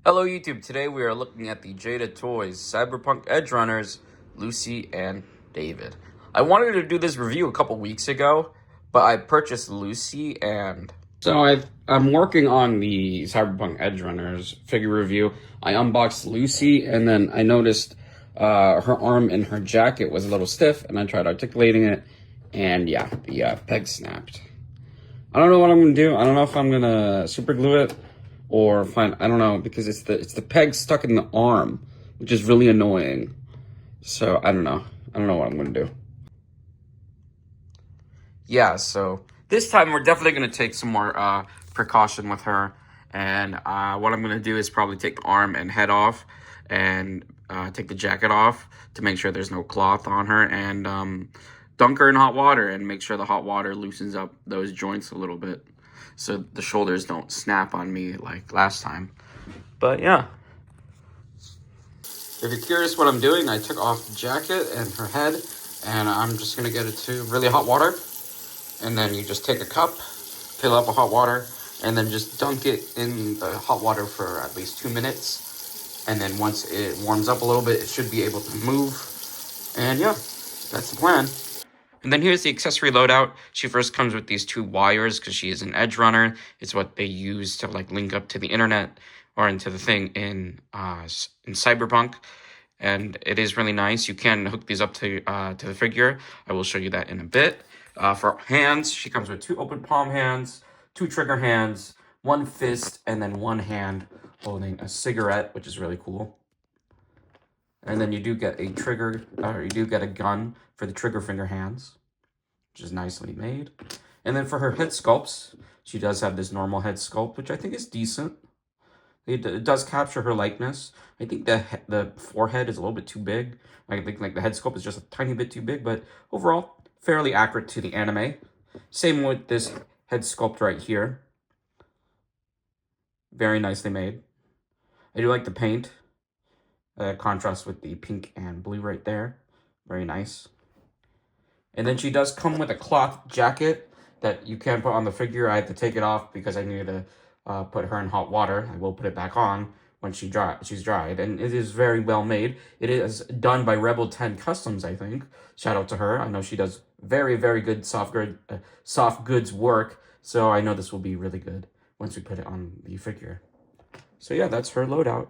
Hello YouTube, today we are looking at the Jada Toys Cyberpunk Edgerunners, Lucy and David. I wanted to do this review a couple weeks ago, but I purchased Lucy and... So I'm working on the Cyberpunk Edgerunners figure review. I unboxed Lucy and then I noticed her arm and her jacket was a little stiff and I tried articulating it and yeah, the peg snapped. I don't know what I'm going to do. I don't know if I'm going to super glue it or I don't know, because it's the peg stuck in the arm, which is really annoying. So I don't know what I'm gonna do. Yeah, so this time we're definitely gonna take some more precaution with her, and what I'm gonna do is probably take the arm and head off and take the jacket off to make sure there's no cloth on her, and dunk her in hot water and make sure the hot water loosens up those joints a little bit so the shoulders don't snap on me like last time. But yeah, if you're curious what I'm doing, I took off the jacket and her head, and I'm just gonna get it to really hot water, and then you just take a cup, fill up with hot water, and then just dunk it in the hot water for at least 2 minutes, and then once it warms up a little bit, it should be able to move, and yeah, that's the plan. And then here's the accessory loadout. She first comes with these 2 wires because she is an edge runner. It's what they use to like link up to the internet or into the thing in Cyberpunk. And it is really nice. You can hook these up to the figure. I will show you that in a bit. For hands, she comes with 2 open palm hands, 2 trigger hands, 1 fist, and then 1 hand holding a cigarette, which is really cool. And then you do get a trigger, or you do get a gun for the trigger finger hands, which is nicely made. And then for her head sculpts, she does have this normal head sculpt, which I think is decent. It does capture her likeness. I think the forehead is a little bit too big. I think like the head sculpt is just a tiny bit too big, but overall, fairly accurate to the anime. Same with this head sculpt right here. Very nicely made. I do like the paint. Contrast with the pink and blue right there. Very nice. And then she does come with a cloth jacket that you can put on the figure. I had to take it off because I needed to put her in hot water. I will put it back on when she's dried. And it is very well made. It is done by Rebel 10 Customs, I think. Shout out to her. I know she does very, very good soft goods work. So I know this will be really good once we put it on the figure. So yeah, that's her loadout.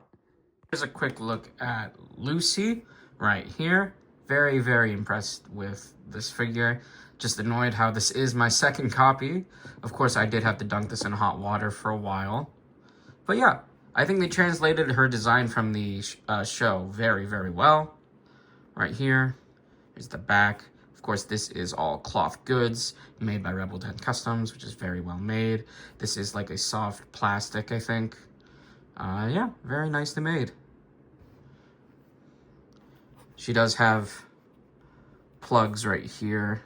Here's a quick look at Lucy right here. Very, very impressed with this figure. Just annoyed how this is my second copy. Of course, I did have to dunk this in hot water for a while. But yeah, I think they translated her design from the show very, very well. Right here is the back. Of course, this is all cloth goods made by Rebel 10 Customs, which is very well made. This is like a soft plastic, I think. Yeah, very nicely made. She does have plugs right here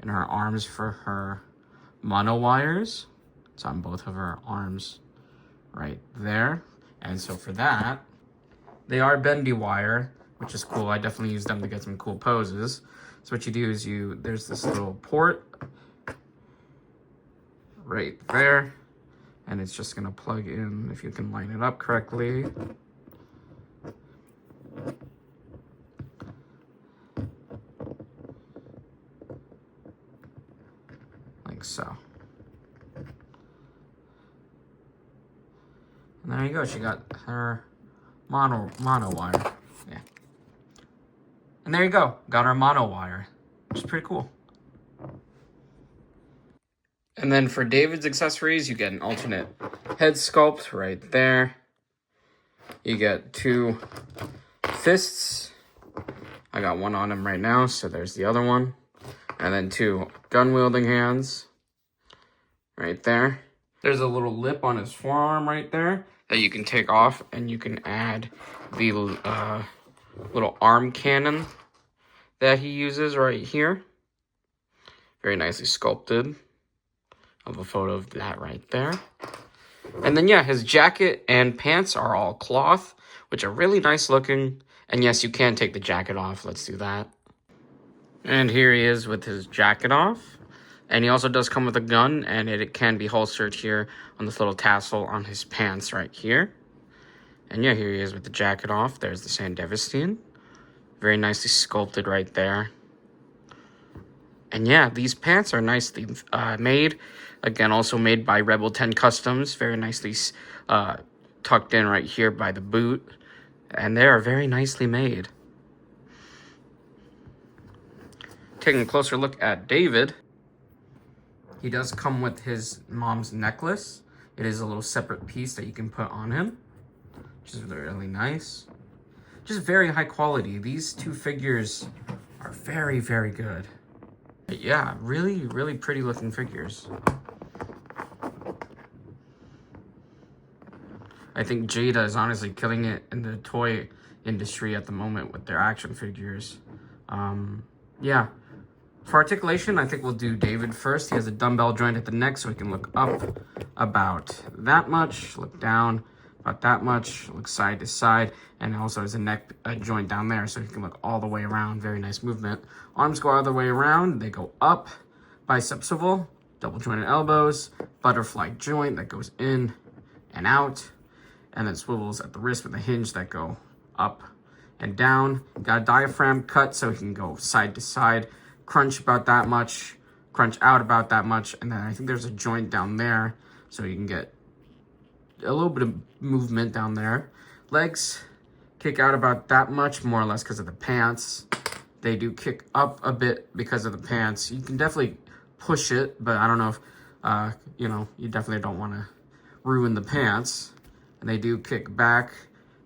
in her arms for her mono wires. It's on both of her arms right there. And so for that, they are bendy wire, which is cool. I definitely use them to get some cool poses. So what you do is there's this little port right there. And it's just gonna plug in if you can line it up correctly. Like so. And there you go, she got her mono wire. Yeah. And there you go, got her mono wire, which is pretty cool. And then for David's accessories, you get an alternate head sculpt right there. You get 2 fists. I got one on him right now, so there's the other one. And then 2 gun-wielding hands right there. There's a little lip on his forearm right there that you can take off, and you can add the little arm cannon that he uses right here. Very nicely sculpted. I have a photo of that right there. And then, yeah, his jacket and pants are all cloth, which are really nice looking. And yes, you can take the jacket off. Let's do that. And here he is with his jacket off. And he also does come with a gun, and it can be holstered here on this little tassel on his pants right here. And yeah, here he is with the jacket off. There's the Sandevistian. Very nicely sculpted right there. And yeah, these pants are nicely made. Again, also made by Rebel 10 Customs. Very nicely tucked in right here by the boot. And they are very nicely made. Taking a closer look at David. He does come with his mom's necklace. It is a little separate piece that you can put on him, which is really nice. Just very high quality. These two figures are very, very good. But yeah, really, really pretty looking figures. I think Jada is honestly killing it in the toy industry at the moment with their action figures. Yeah. For articulation, I think we'll do David first. He has a dumbbell joint at the neck, so he can look up about that much, look down about that much, look side to side, and also has a neck joint down there, so he can look all the way around. Very nice movement. Arms go all the way around. They go up, bicep swivel, double jointed elbows, butterfly joint that goes in and out, and then swivels at the wrist with a hinge that go up and down. Got a diaphragm cut, so he can go side to side, crunch about that much, crunch out about that much, and then I think there's a joint down there, so you can get a little bit of movement down there. Legs kick out about that much, more or less because of the pants. They do kick up a bit because of the pants. You can definitely push it, but I don't know if, you definitely don't want to ruin the pants. And they do kick back.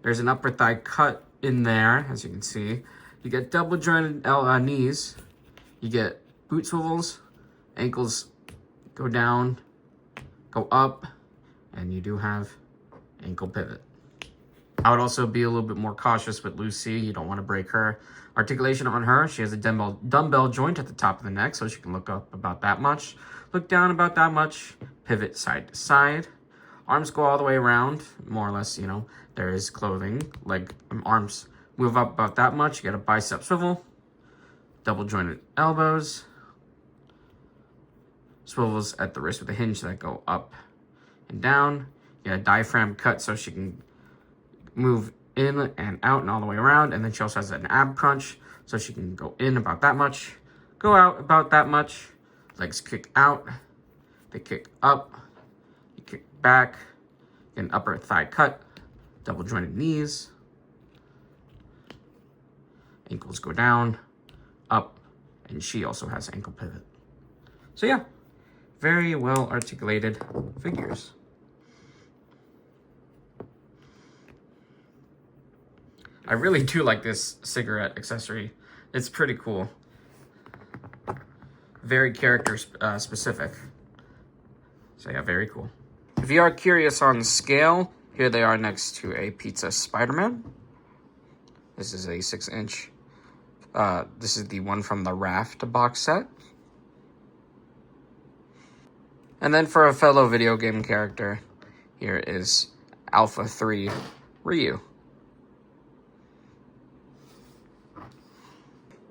There's an upper thigh cut in there, as you can see. You get double jointed knees. You get boot swivels, ankles go down, go up, and you do have ankle pivot. I would also be a little bit more cautious with Lucy. You don't want to break her. Articulation on her, she has a dumbbell joint at the top of the neck, so she can look up about that much, look down about that much, pivot side to side. Arms go all the way around, more or less, there is clothing. Arms move up about that much. You get a bicep swivel, double jointed elbows, swivels at the wrist with a hinge that go up and down. You get a diaphragm cut so she can move in and out and all the way around. And then she also has an ab crunch so she can go in about that much, go out about that much. Legs kick out, they kick up, you kick back, get an upper thigh cut, double jointed knees, ankles go down, up, and she also has ankle pivot. So yeah, very well articulated figures. I really do like this cigarette accessory. It's pretty cool. Very character specific. So yeah, very cool. If you are curious on scale, here they are next to a Pizza Spider-Man. This is a 6-inch. This is the one from the Raft box set. And then for a fellow video game character, here is Alpha 3 Ryu.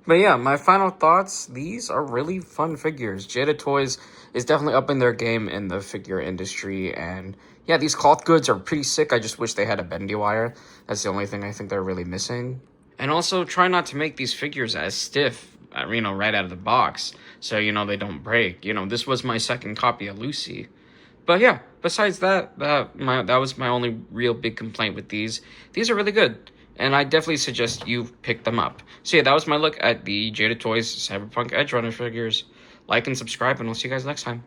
But yeah, my final thoughts, these are really fun figures. Jada Toys is definitely up in their game in the figure industry. And yeah, these cloth goods are pretty sick. I just wish they had a bendy wire. That's the only thing I think they're really missing. And also try not to make these figures as stiff, right out of the box. So, they don't break. This was my second copy of Lucy. But yeah, besides that, that was my only real big complaint with these. These are really good. And I definitely suggest you pick them up. So yeah, that was my look at the Jada Toys Cyberpunk Edgerunners figures. Like and subscribe, and we'll see you guys next time.